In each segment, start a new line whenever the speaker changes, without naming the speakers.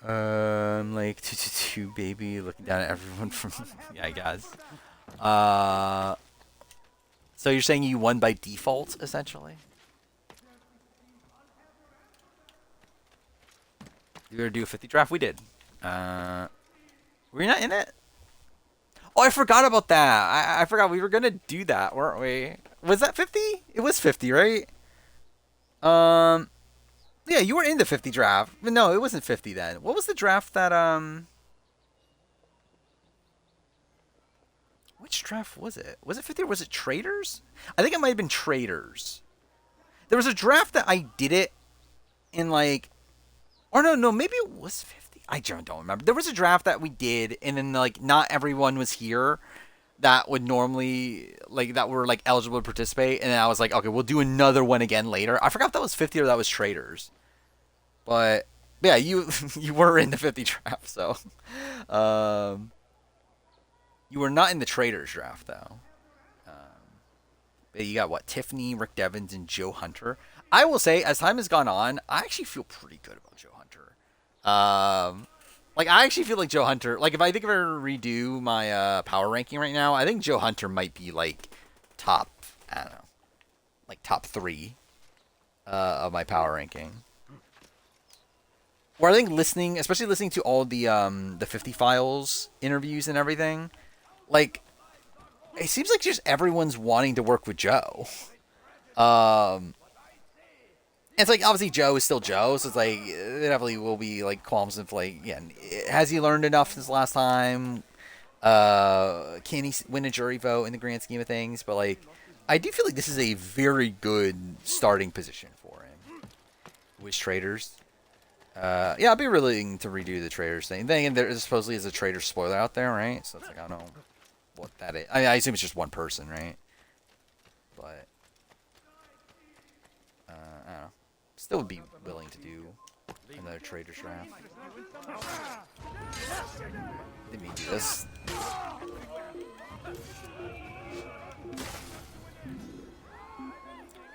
Like 222 baby, looking down at everyone from yeah, I guess. Uh, so you're saying you won by default, essentially? You were to do a 50 draft? We did. Were you not in it? Oh, I forgot about that. I forgot we were gonna do that, weren't we? Was that 50? It was 50, right? Um, yeah, you were in the 50 draft. No, it wasn't 50 then. What was the draft that Which draft was it? Was it 50 or was it Traders? I think it might have been Traders. There was a draft that I did it in like, or no, maybe it was 50. I don't remember. There was a draft that we did, and then like not everyone was here that would normally like that were like eligible to participate, and then I was like, okay, we'll do another one again later. I forgot if that was 50 or that was Traders, but yeah, you you were in the 50 draft, so um, you were not in the Traders draft though. You got what? Tiffany, Rick Devens, and Joe Hunter. I will say, as time has gone on, I actually feel pretty good about Joe Hunter. Like I actually feel like Joe Hunter. Like if I think of ever redo my power ranking right now, I think Joe Hunter might be like top. I don't know, like top three of my power ranking. Where I think listening, especially listening to all the 50 files interviews and everything, like it seems like just everyone's wanting to work with Joe. Um, it's like obviously Joe is still Joe, so it's like there definitely will be like qualms of like, yeah, has he learned enough since last time? Can he win a jury vote in the grand scheme of things? But like, I do feel like this is a very good starting position for him. With Traders, yeah, I'd be willing to redo the Traders thing. Then again, there supposedly is a Trader spoiler out there, right? So it's like I don't know what that is. I assume it's just one person, right? But I don't know. Still would be willing to do another Trader's draft. Let me do this.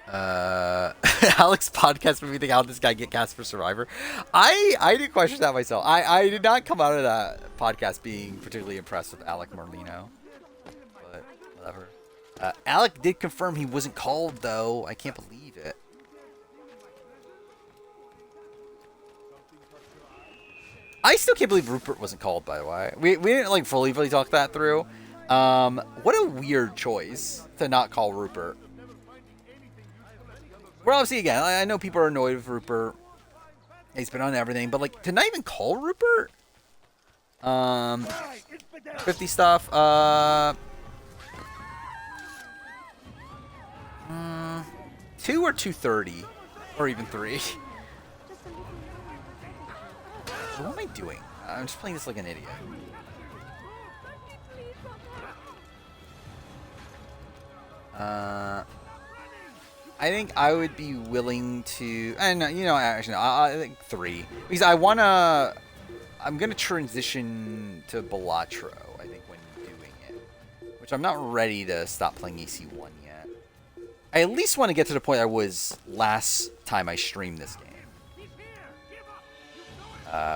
Alex podcast made me think, how did this guy get cast for Survivor? I did question that myself. I did not come out of that podcast being particularly impressed with Alec Merlino. But whatever. Alec did confirm he wasn't called though. I can't believe it. I still can't believe Rupert wasn't called, by the way. We didn't like fully talk that through. What a weird choice to not call Rupert. Well, obviously, again, I know people are annoyed with Rupert. He's been on everything, but like to not even call Rupert. 50 stuff. 2 or 230, or even 3. What am I doing? I'm just playing this like an idiot. I think I would be willing to, and you know, actually, no, I think 3 because I wanna. I'm gonna transition to Balatro. I think when doing it, which I'm not ready to stop playing AC1 yet. I at least want to get to the point I was last time I streamed this game,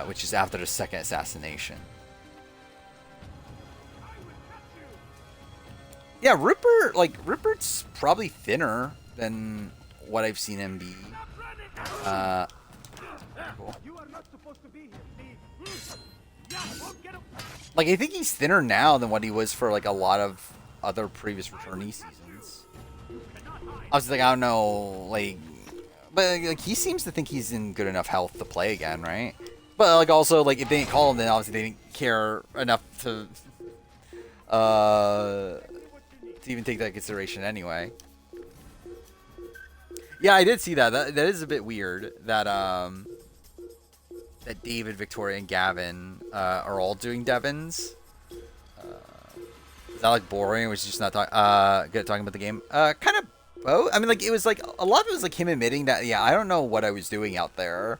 which is after the second assassination. Yeah, Rupert's probably thinner than what I've seen him be. Cool. Like, I think he's thinner now than what he was for, like, a lot of other previous returnee seasons. I was like, I don't know, like... But, like, he seems to think he's in good enough health to play again, right? But, like, also, like, if they didn't call him, then obviously they didn't care enough to even take that into consideration anyway. Yeah, I did see that. That is a bit weird that that David, Victoria, and Gavin are all doing Devons. Is that like boring? Or was just not good at talking about the game? Kind of both. I mean, like it was like a lot of it was like him admitting that. Yeah, I don't know what I was doing out there.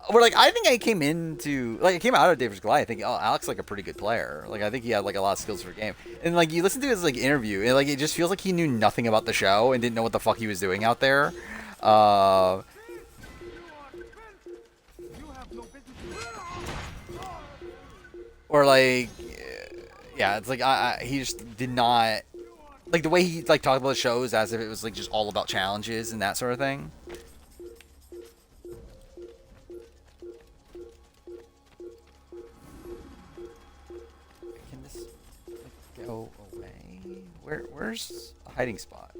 Or like I think I came out of David's Goliath. I think Alex like a pretty good player. Like I think he had like a lot of skills for the game. And like you listen to his like interview, and like it just feels like he knew nothing about the show and didn't know what the fuck he was doing out there. Or like, yeah, it's like he just did not like the way he like talked about the shows as if it was like just all about challenges and that sort of thing. Can this like, go away? Where's a hiding spot?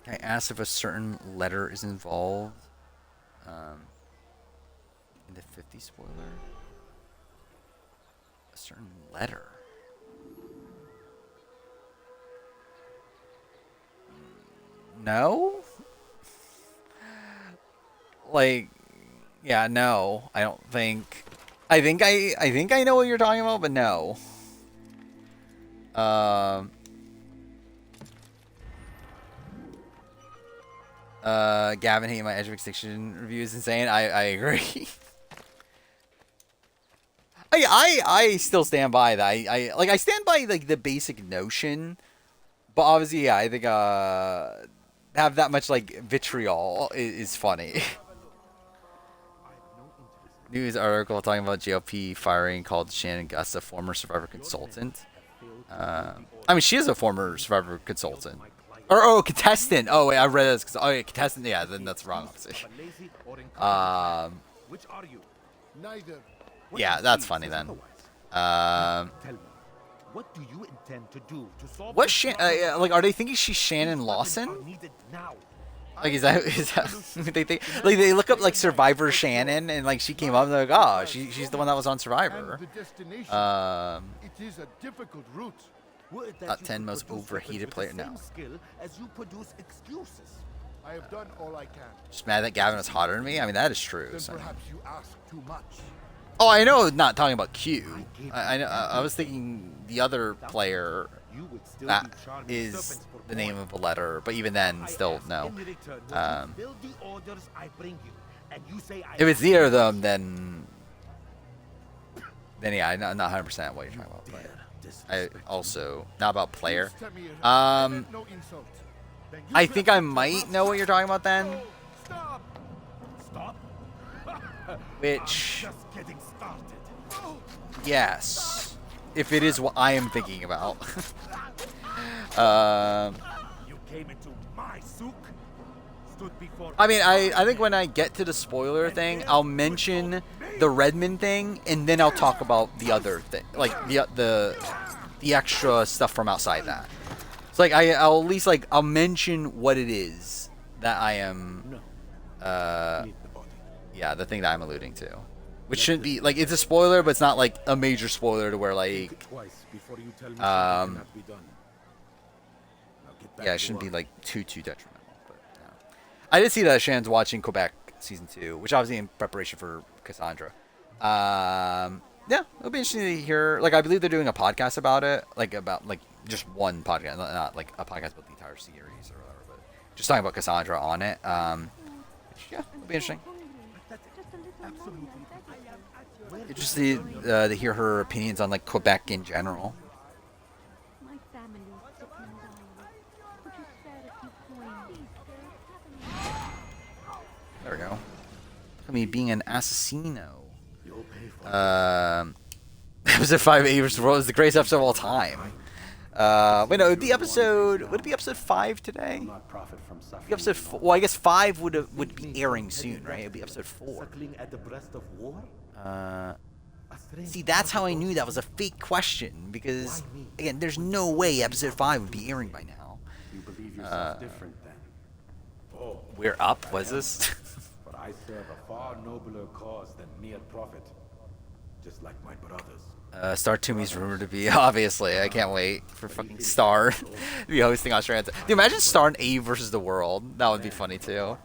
I asked if a certain letter is involved in the 50 spoiler. A certain letter. No? Like, yeah, no. I don't think. I think I know what you're talking about, but no. Gavin hating my Edge of Extinction review is insane. I agree. I still stand by that. I stand by like the basic notion, but obviously yeah, I think have that much like vitriol is funny. News article talking about JLP firing called Shannon Gus a former Survivor consultant. I mean, she is a former Survivor consultant. Or contestant. Oh wait, I read this. Oh yeah, contestant. Yeah, then that's wrong. Obviously. Yeah, that's funny then.
What do you intend to do to solve
what like are they thinking she's Shannon Lawson? Like is that they think like they look up like Survivor Shannon and like she came up and they're like, oh, she's the one that was on Survivor.
It is a difficult route.
Top 10 most overheated player. No.
I have done all I can.
Just mad that Gavin was hotter than me. I mean that is true.
Then
So.
perhaps you ask too much.
Oh, I know. Not talking about Q. I know. I was thinking the other player. That is the name of a letter, but even then, still no. If it's either of them, then yeah, I'm not 100% what you're talking about. But I also not about player. I think I might know what you're talking about then. Which, yes, if it is what I am thinking about. I mean, I think when I get to the spoiler thing, I'll mention the Redmond thing, and then I'll talk about the other thing, like the extra stuff from outside that. It's like I'll at least like I'll mention what it is that I am, yeah, the thing that I'm alluding to, which shouldn't be like it's a spoiler, but it's not like a major spoiler to where like, yeah, it shouldn't be like too detrimental. But yeah. I did see that Shannon's watching Quebec season 2, which obviously in preparation for Cassandra. Yeah, it'll be interesting to hear. Like, I believe they're doing a podcast about it, like about like just one podcast, not like a podcast about the entire series or whatever, but just talking about Cassandra on it. Yeah, it'll be interesting. Interesting to hear her opinions on like Quebec in general. There we go. Look at me being an assassino. Episode 5 of vs. World is the greatest episode of all time. Wait, no, would it be episode 5 today? Episode 4, well, I guess 5 would be airing soon, right? It'd be episode 4. See, that's how I knew that was a fake question, because again, there's no way episode 5 would be airing by now. We're up. Was this?
But I serve a far nobler cause than mere profit, just like my brothers.
Star Toomey's rumored to be, obviously. I can't wait for fucking Star to be hosting Australia. Dude, imagine Star and A versus the world. That would be funny too.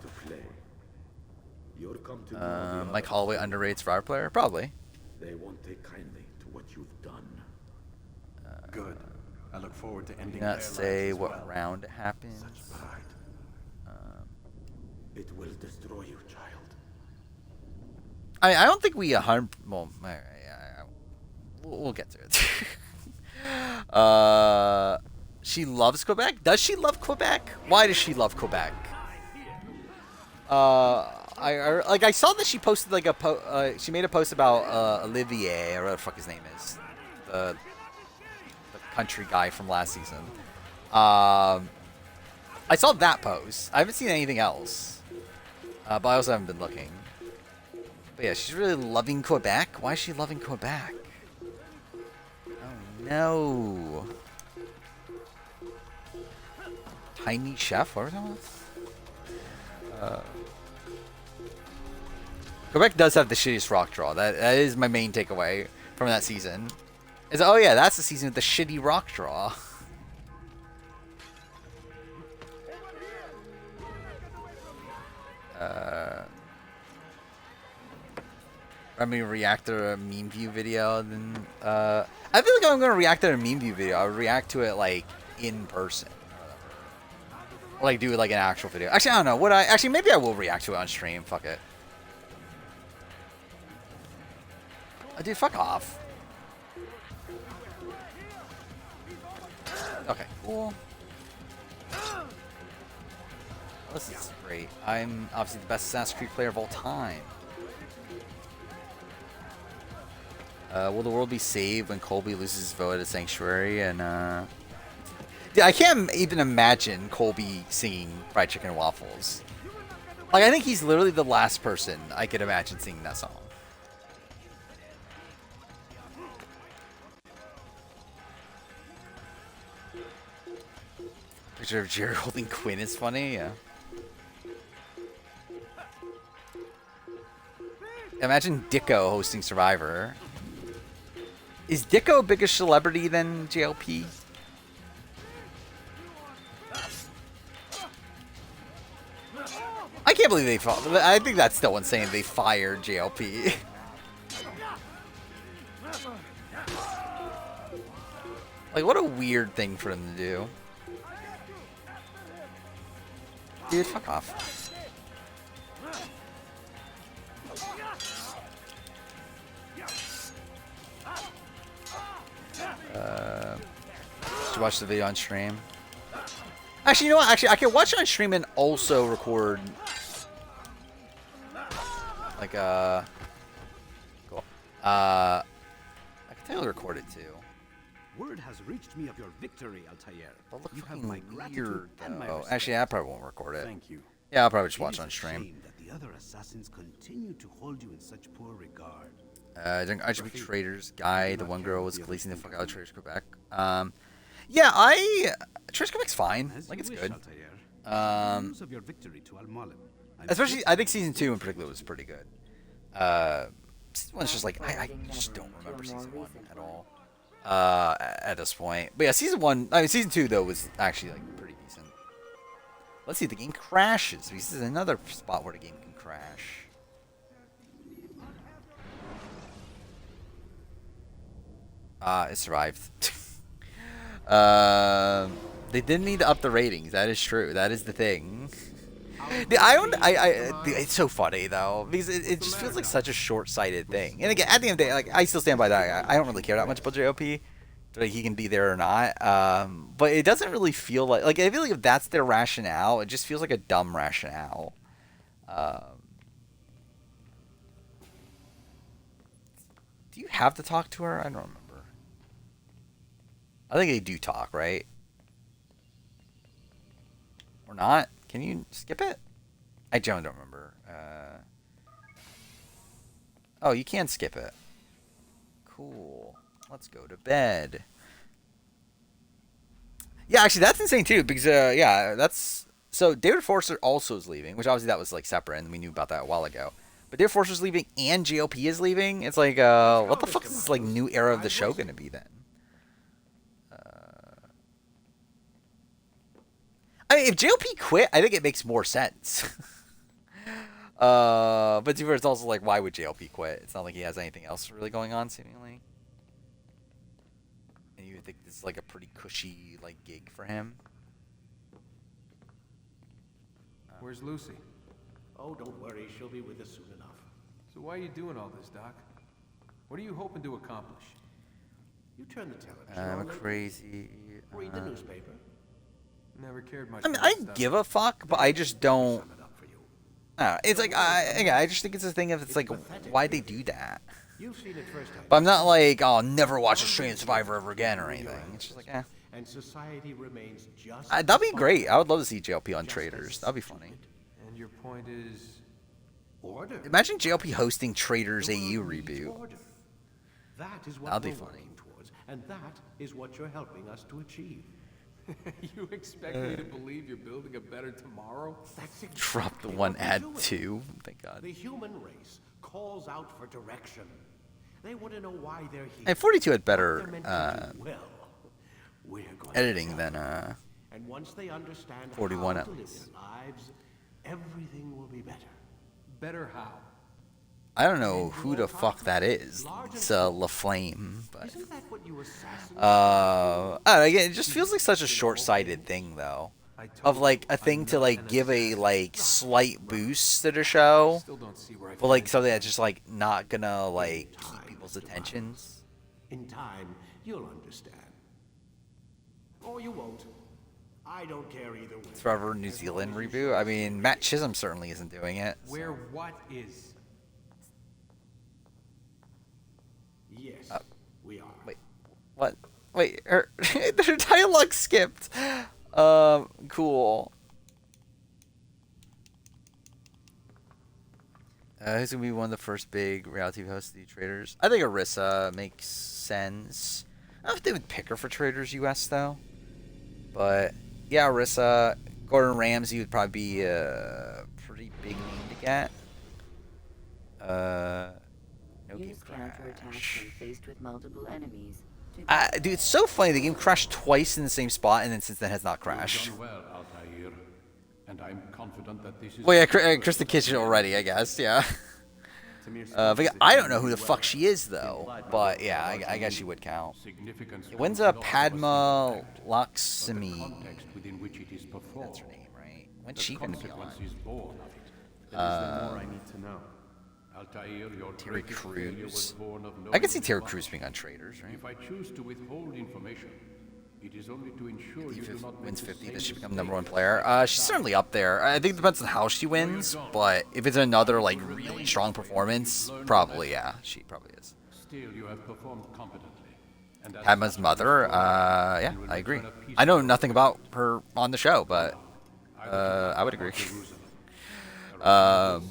Mike Holloway underrated Survivor player? Probably.
They won't take kindly to what you've done.
Good. I look forward to ending.
Not say what round it happens.
It will destroy you, child.
I don't think we 100. Well, we'll get to it. She loves Quebec. Does she love Quebec? Why does she love Quebec? I saw that she posted like she made a post about Olivier, or whatever the fuck his name is, the country guy from last season. I saw that post. I haven't seen anything else, but I also haven't been looking. But yeah, she's really loving Quebec. Why is she loving Quebec? Oh no. Tiny Chef? What was that? Quebec does have the shittiest rock draw. That is my main takeaway from that season. Is, oh yeah, that's the season with the shitty rock draw. Let me react to a meme view video, then I feel like I'm gonna react to a meme view video. I'll react to it like in person, or like do like an actual video. Actually, I don't know. Would I? Actually, maybe I will react to it on stream. Fuck it. Dude, fuck off. Okay, cool. This is great. I'm obviously the best Assassin's Creed player of all time. Will the world be saved when Colby loses his vote at Sanctuary? And dude, I can't even imagine Colby singing Fried Chicken and Waffles. Like, I think he's literally the last person I could imagine singing that song. Picture of Jerry holding Quinn is funny, yeah. Imagine Dicko hosting Survivor. Is Dicko a bigger celebrity than JLP? I can't believe they fought. I think that's still insane. They fired JLP. Like, what a weird thing for them to do. Dude, fuck off. Did you watch the video on stream? Actually, you know what? Actually, I can watch it on stream and also record. Like, cool. I can totally record it too.
Word has reached me of your victory, Altair.
But look
You have
fucking
my gratitude
weird,
and my
though.
respect.
Actually, I probably won't record it.
Thank you.
Yeah, I'll probably just
It
watch
is
it on
a
stream.
shame that the other assassins continue to hold you in such poor regard.
During RGB Traders guy, the one girl was policing the fuck out of Traders Quebec. Traders Quebec's fine.
As
Like,
you
it's
wish,
good.
Altair. News of your victory to Al-Mualim. I'm
Especially,
certain
I think season 2 in particular was pretty good. Season 1's just like, I just don't remember season 1 at all. At this point. But yeah, season 2 though was actually like pretty decent. Let's see if the game crashes. This is another spot where the game can crash. It survived. They didn't need to up the ratings. That is true. That is the thing. It's so funny though because it just feels like such a short-sighted thing. And again, at the end of the day, like I still stand by that. I don't really care that much about JOP, like he can be there or not. But it doesn't really feel like I feel like if that's their rationale, it just feels like a dumb rationale. Do you have to talk to her? I don't remember. I think they do talk, right? Or not? Can you skip it? I don't remember. Oh, you can skip it. Cool. Let's go to bed. Yeah, actually, that's insane too. Because yeah, that's so. David Forster also is leaving, which obviously that was like separate, and we knew about that a while ago. But David Forster's leaving, and JLP is leaving. It's like, what the fuck is this like new era of the show gonna be then? I mean, if JLP quit, I think it makes more sense. But it's also like, why would JLP quit? It's not like he has anything else really going on, seemingly. And you would think this is like a pretty cushy like gig for him.
Where's Lucy?
Oh, don't worry. She'll be with us soon enough.
So why are you doing all this, Doc? What are you hoping to accomplish?
You turn the television
I'm
on.
crazy.
Read the newspaper.
Never cared much.
I mean,
for
I
that stuff.
give a fuck, but I just don't.
Sum it up for you.
I don't know, it's like I just think it's a thing of it's like why'd they do that?
You've seen it firsthand.
But I'm not like I'll never watch Australian Survivor ever again or anything. It's just like
And society remains just
that'd be great. I would love to see JLP on Traders. That'd be funny.
And your point is...
order.
Imagine JLP hosting Traders
The
AU
world needs
reboot.
order. That is what
That'd be
we're
funny.
working towards, and that is what you're helping us to achieve.
You expect me to believe you're building a better tomorrow?
That's
Drop the
exactly
one
what we're
ad
doing.
two. Thank God.
The human race calls out for direction. They want to know why they're here.
And 42 had
what they're
better
meant to do. Well, we're going to
editing
tell
than
them. And once they understand
41
how
at
to live
least.
their lives, everything will be better.
Better how?
I don't know who the fuck that is. It's LaFlame, but
Isn't that what you assassins
I don't know, again, it just feels like such a short-sighted thing though. Of like a thing to like give a like slight boost to the show,
Still don't see where I
but like something that's just like not gonna like keep people's attentions.
In time, you'll understand. Or you won't. I don't care either way.
Survivor New Zealand reboot. I mean, Matt Chisholm certainly isn't doing it. so-
Where what is?
Yes, we are.
Wait, what? Wait, her their dialogue skipped. Cool. Who's gonna be one of the first big reality TV hosts to do Traders? I think Arissa makes sense. I don't know if they would pick her for Traders US though. But yeah, Arissa, Gordon Ramsay would probably be a pretty big name to get. No game
Use counterattack when
crash.
faced with multiple enemies.
Dude, it's so funny. The game crashed twice in the same spot, and then since then has not crashed.
Done well, Altair, and I'm confident that this is.
Well, yeah, Chris the Kitchen already, I guess. Yeah. But yeah, I don't know who the fuck she is though. But yeah, I guess she would count.
Significance
When's
comes not
Padma
from the
Lakshmi?
context within which it is performed.
That's her name, right? When's
The
she gonna be on?
consequence is born of it.
Then is there more I need to know?
Altair, your
Terry
greatest failure was
Crews.
born of
I can see
knowing
Terry
why.
Crews being on Traders, right?
If I choose to withhold information, it is only to ensure you
If
do
it
not make
wins
the
50,
same
does she become
mistake
number one
as
player?
last
She's
time.
certainly up there. I think it depends on how she wins, but if it's another like really strong performance, probably yeah, she probably is.
Still, you have performed competently. And as
Padma's
such,
mother, yeah, I agree. I know nothing about her on the show, but I would agree.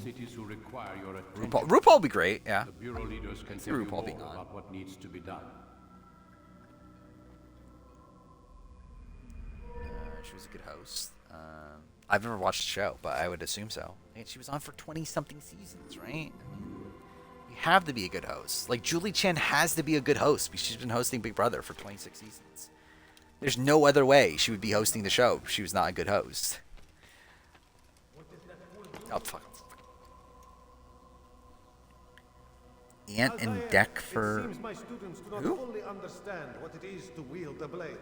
Cities who require your
RuPaul would be great, yeah.
The bureau leaders can
see
tell you
RuPaul
more
being on.
about what needs to be done.
She was a good host. I've never watched the show, but I would assume so. And she was on for 20-something seasons, right? I mean, you have to be a good host. Like, Julie Chen has to be a good host because she's been hosting Big Brother for 26 seasons. There's no other way she would be hosting the show if she was not a good host. Oh, fuck. Ant and Deck for...
It seems my students do not
Who?
fully understand what it is to wield a blade.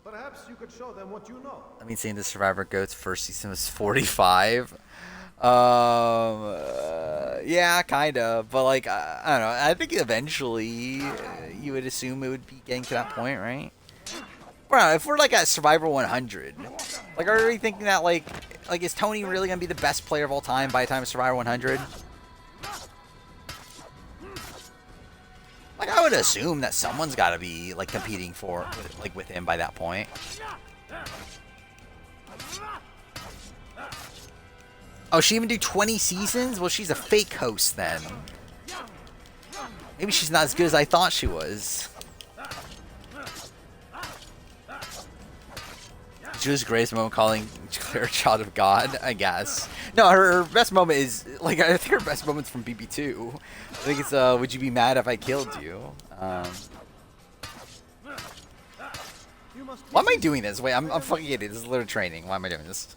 Perhaps you could show them what you know.
I mean, saying the Survivor Goats first season was 45. Yeah, kind of. But, like, I don't know. I think eventually you would assume it would be getting to that point, right? Well, if we're, like, at Survivor 100, like, are we thinking that, like, is Tony really going to be the best player of all time by the time of Survivor 100? Like, I would assume that someone's got to be, like, competing for, like, with him by that point. Oh, she even do 20 seasons? Well, she's a fake host then. Maybe she's not as good as I thought she was. Julie's greatest moment calling Claire a child of God, I guess. No, her best moment is, like, I think her best moment's from BB2. I think it's, would you be mad if I killed you? Why am I doing this? Wait, I'm fucking idiot. This is literally training. Why am I doing this?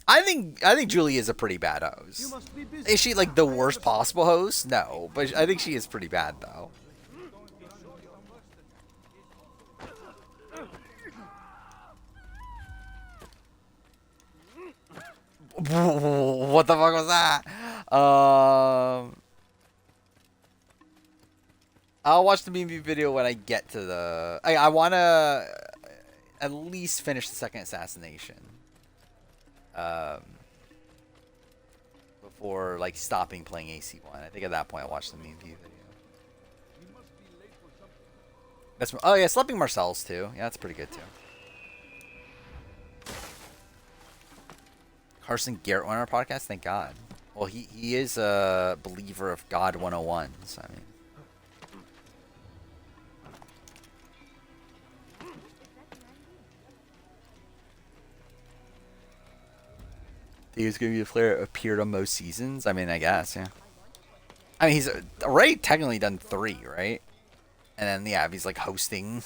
I think Julie is a pretty bad host. Is she like the worst possible host? No, but I think she is pretty bad though. What the fuck was that? I'll watch the meme video when I get to the. I wanna. at least finish the second assassination. Before like stopping playing AC1. I think at that point I watched the meme view video. That's oh yeah, Sleeping Marcel's too. Yeah, that's pretty good too. Carson Garrett on our podcast, thank God. Well, he is a believer of God 101s. I mean, he's gonna be a player that appeared on most seasons. I mean, I guess, yeah. I mean, he's already technically done 3, right? And then yeah, he's like hosting.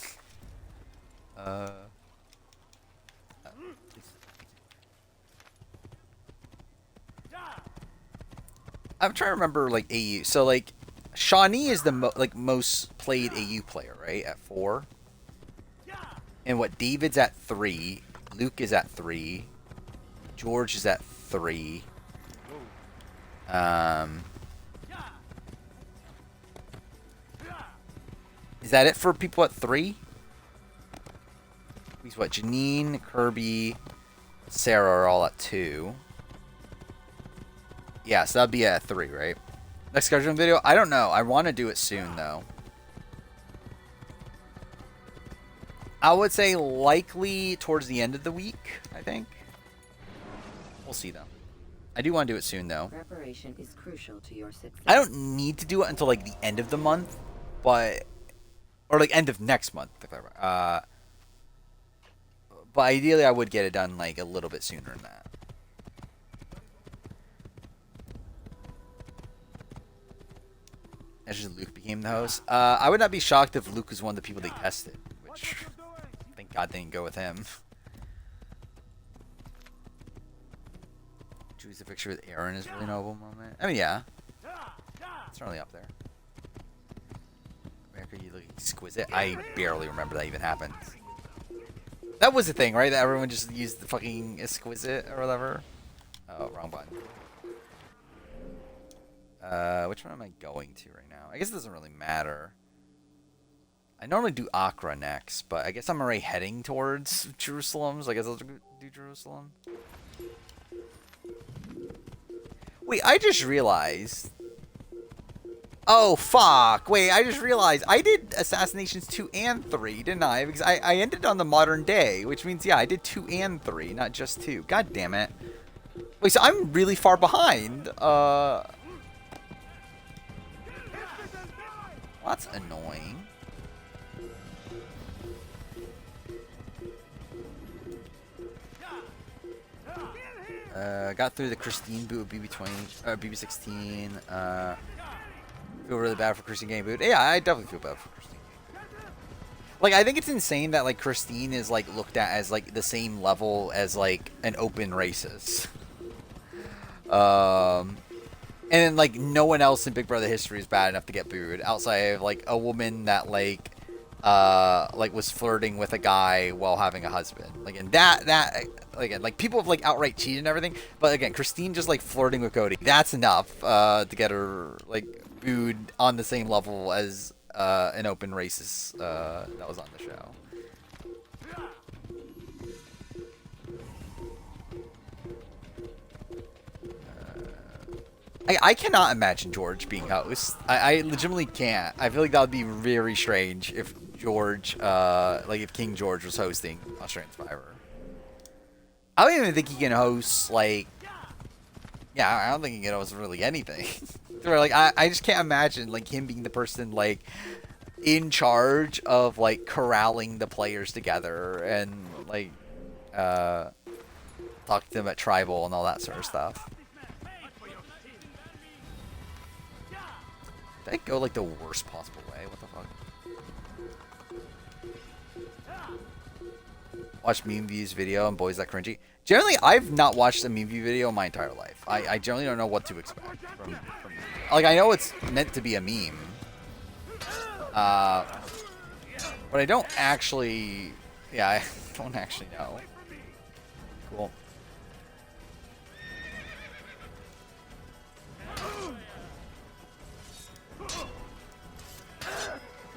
I'm trying to remember like AU. So like, Shawnee is the most played AU player, right? At 4. And what? David's at 3. Luke is at 3. George is at 3. Is that it for people at 3? He's what? Janine, Kirby, Sarah are all at 2. Yeah, so that'd be at 3, right? Next scheduling video? I don't know. I want to do it soon, though. I would say likely towards the end of the week, I think. We'll see, though. I do want to do it soon, though.
Preparation is crucial to your success.
I don't need to do it until, like, the end of the month, but... Or, like, end of next month. But ideally, I would get it done, like, a little bit sooner than that. As Luke became the host. I would not be shocked if Luke was one of the people they tested, which thank God they didn't go with him. Choose the picture with Aaron is a really noble moment. I mean, yeah, it's certainly up there. America, you look exquisite. I barely remember that even happened. That was the thing, right? That everyone just used the fucking exquisite or whatever. Oh, wrong button. Which one am I going to right now? I guess it doesn't really matter. I normally do Accra next, but I guess I'm already heading towards Jerusalem, so I guess I'll do Jerusalem. Wait, I just realized. Oh, fuck. Wait, I just realized. I did Assassinations 2 and 3, didn't I? Because I ended on the modern day, which means, yeah, I did 2 and 3, not just 2. God damn it. Wait, so I'm really far behind. Well, that's annoying. Got through the Christine boot with BB16. Feel really bad for Christine getting booted. Yeah, I definitely feel bad for Christine. Like, I think it's insane that, like, Christine is, like, looked at as, like, the same level as, like, an open racist. And then, like, no one else in Big Brother history is bad enough to get booed outside of, like, a woman that, like, was flirting with a guy while having a husband. Like, and that, again, like, people have, like, outright cheated and everything. But, again, Christine just, like, flirting with Cody. That's enough, to get her, like, booed on the same level as, an open racist, that was on the show. I cannot imagine George being host. I legitimately can't. I feel like that would be very strange if George, like if King George was hosting Australian Survivor. I don't even think he can host, like, yeah, I don't think he can host really anything. Like, I just can't imagine, like, him being the person, like, in charge of, like, corralling the players together and, like, talk to them at Tribal and all that sort of stuff. Did I go, like, the worst possible way? What the fuck? Watch Meme View's video and Boys That Cringy. Generally, I've not watched a Meme View video my entire life. I generally don't know what to expect from like, I know it's meant to be a meme. But I don't actually... Yeah, I don't actually know. Cool.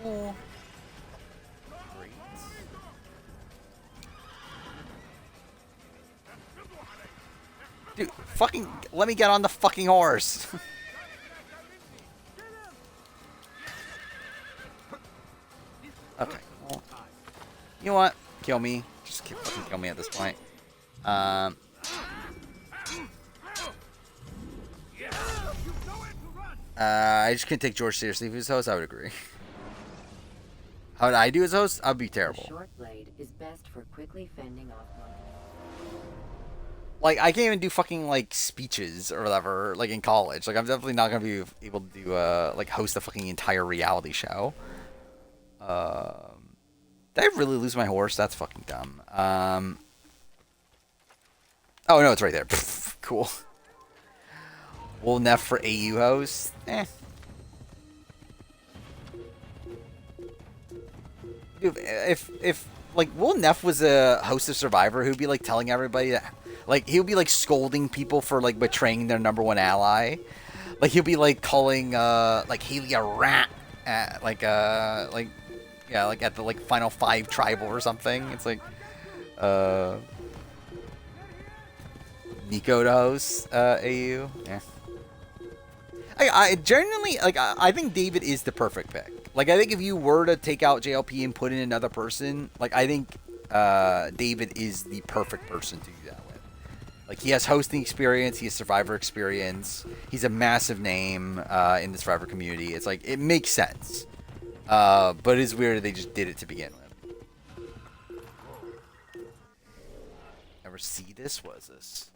Cool. Great. Dude, fucking let me get on the fucking horse. Okay. Well, you know what? Kill me. Just fucking kill me at this point. I just couldn't take George seriously if he was host. I would agree. How would I do as host? I'd be
The
terrible.
short blade is best for quickly fending off monsters.
Like, I can't even do fucking, like, speeches or whatever, like, in college. Like, I'm definitely not gonna be able to do, like, host a fucking entire reality show. Did I really lose my horse? That's fucking dumb. Oh, no, it's right there. Cool. Will Neff for AU host? Eh. Dude, if like, Will Neff was a host of Survivor, who'd be, like, telling everybody that, like, he'll be, like, scolding people for, like, betraying their #1 ally. Like, he'll be, like, calling, like, Haley a rat at, like, yeah, like, at the, like, Final 5 tribal or something. It's like, Nico to host, AU. Yeah. I genuinely, like, I think David is the perfect pick. Like, I think if you were to take out JLP and put in another person, like, I think David is the perfect person to do that with. Like, he has hosting experience, he has Survivor experience, he's a massive name in the Survivor community. It's like, it makes sense. But it's weird that they just did it to begin with. Ever see this? What is this?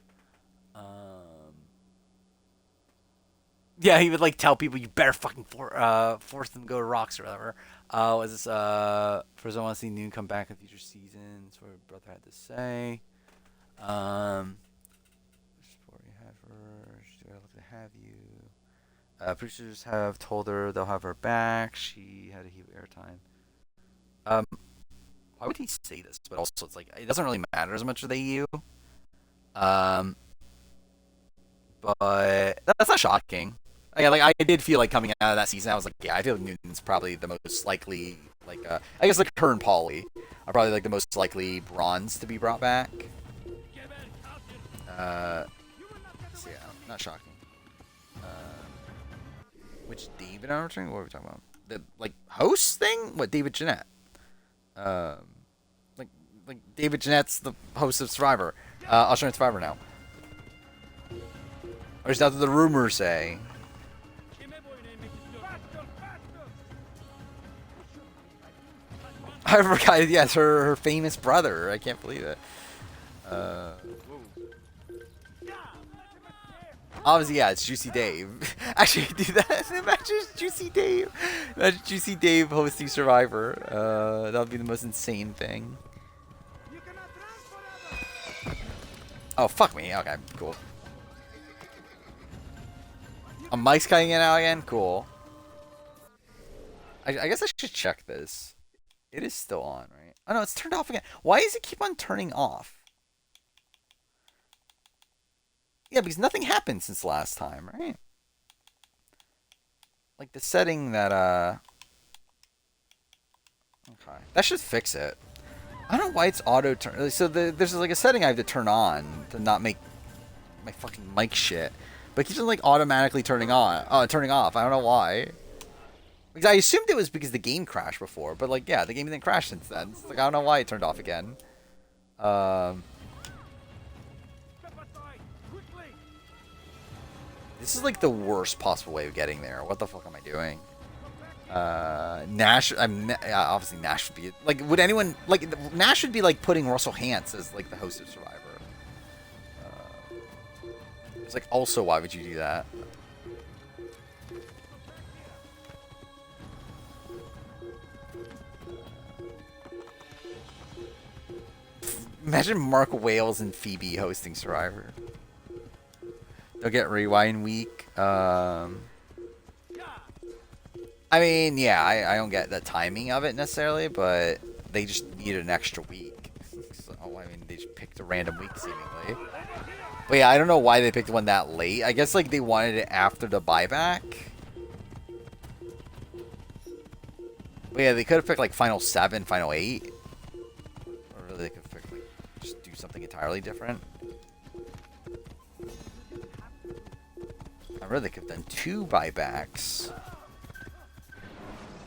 Yeah, he would, like, tell people, you better fucking force them to go to rocks or whatever. Was this, first I want to see Noon come back in future seasons, what her brother had to say. Before you have her, she's look to have you. Producers have told her they'll have her back. She had a heat airtime. Why would he say this? But also, it's like, it doesn't really matter as much with AU. But that's not shocking. Like I did feel like coming out of that season, I was like, yeah, I feel like Newton's probably the most likely, like, I guess like her and Paulie are probably like the most likely bronze to be brought back. So yeah, not shocking. Which David I'm returning? What are we talking about? The, like, host thing? What, David Jeanette? Like David Jeanette's the host of Survivor. Australian Survivor now. Or is that what the rumors say? I forgot. Yes, her famous brother. I can't believe it. Obviously, yeah, it's Juicy Dave. Actually, do that. Imagine Juicy Dave. Imagine Juicy Dave hosting Survivor. That would be the most insane thing. Oh, fuck me. Okay, cool. A mic's cutting in out again? Cool. I guess I should check this. It is still on, right? Oh no, it's turned off again. Why does it keep on turning off? Yeah, because nothing happened since last time, right? Like the setting that, okay. That should fix it. I don't know why it's auto turn. So there's like a setting I have to turn on to not make my fucking mic shit. But it keeps on like automatically turning on, turning off. I don't know why. Because I assumed it was because the game crashed before, but like, yeah, the game didn't crash since then. It's like, I don't know why it turned off again. This is like the worst possible way of getting there. What the fuck am I doing? Nash, obviously Nash would be, like, would anyone, like, Nash would be like putting Russell Hantz as like the host of Survivor. It's like, also, why would you do that? Imagine Mark Wales and Phoebe hosting Survivor. They'll get Rewind Week. I mean, yeah, I don't get the timing of it necessarily, but they just needed an extra week. So, I mean, they just picked a random week, seemingly. But yeah, I don't know why they picked one that late. I guess, like, they wanted it after the buyback. But yeah, they could have picked, like, Final 7, Final 8. Or really, they could have picked, like, just do something entirely different. I really could have done 2 buybacks.